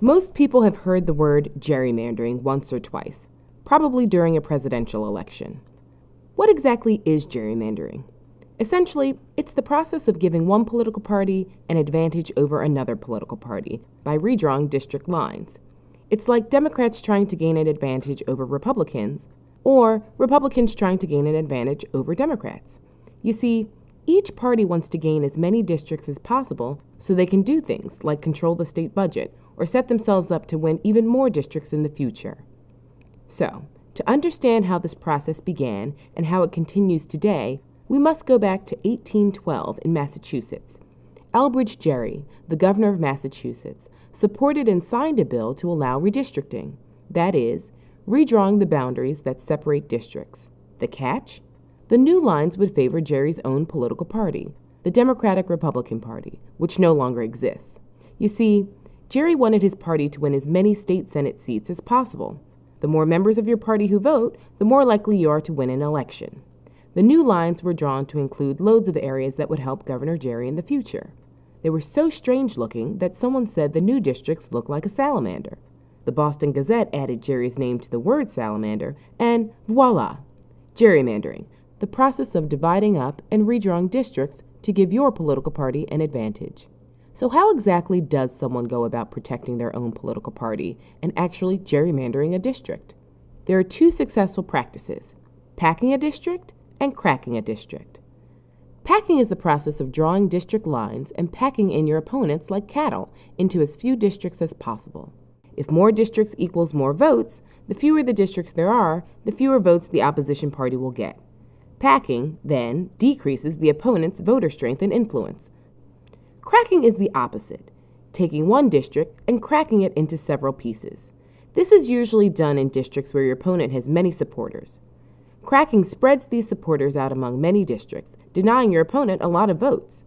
Most people have heard the word gerrymandering once or twice, probably during a presidential election. What exactly is gerrymandering? Essentially, it's the process of giving one political party an advantage over another political party by redrawing district lines. It's like Democrats trying to gain an advantage over Republicans, or Republicans trying to gain an advantage over Democrats. You see, each party wants to gain as many districts as possible so they can do things like control the state budget or set themselves up to win even more districts in the future. So, to understand how this process began and how it continues today, we must go back to 1812 in Massachusetts. Elbridge Gerry, the governor of Massachusetts, supported and signed a bill to allow redistricting. That is, redrawing the boundaries that separate districts. The catch? The new lines would favor Gerry's own political party, the Democratic-Republican Party, which no longer exists. You see, Gerry wanted his party to win as many state Senate seats as possible. The more members of your party who vote, the more likely you are to win an election. The new lines were drawn to include loads of areas that would help Governor Gerry in the future. They were so strange-looking that someone said the new districts looked like a salamander. The Boston Gazette added Gerry's name to the word salamander, and voila! Gerrymandering, the process of dividing up and redrawing districts to give your political party an advantage. So how exactly does someone go about protecting their own political party and actually gerrymandering a district? There are two successful practices: packing a district and cracking a district. Packing is the process of drawing district lines and packing in your opponents like cattle into as few districts as possible. If more districts equals more votes, the fewer the districts there are, the fewer votes the opposition party will get. Packing, then, decreases the opponent's voter strength and influence. Cracking is the opposite, taking one district and cracking it into several pieces. This is usually done in districts where your opponent has many supporters. Cracking spreads these supporters out among many districts, denying your opponent a lot of votes.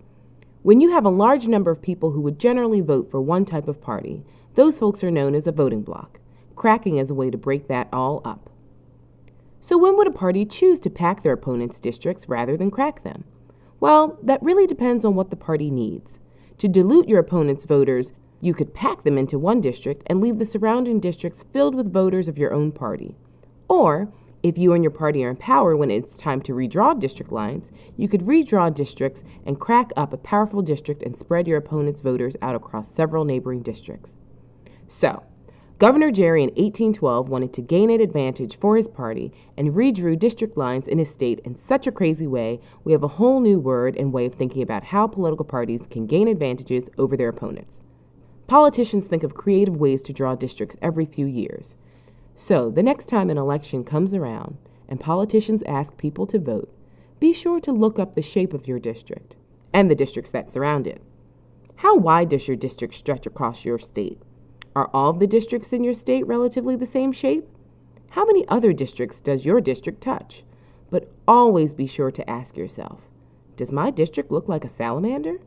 When you have a large number of people who would generally vote for one type of party, those folks are known as a voting bloc. Cracking is a way to break that all up. So when would a party choose to pack their opponent's districts rather than crack them? Well, that really depends on what the party needs. To dilute your opponent's voters, you could pack them into one district and leave the surrounding districts filled with voters of your own party. Or, if you and your party are in power when it's time to redraw district lines, you could redraw districts and crack up a powerful district and spread your opponent's voters out across several neighboring districts. So, Governor Gerry in 1812 wanted to gain an advantage for his party and redrew district lines in his state in such a crazy way, we have a whole new word and way of thinking about how political parties can gain advantages over their opponents. Politicians think of creative ways to draw districts every few years. So, the next time an election comes around and politicians ask people to vote, be sure to look up the shape of your district and the districts that surround it. How wide does your district stretch across your state? Are all of the districts in your state relatively the same shape? How many other districts does your district touch? But always be sure to ask yourself, does my district look like a salamander?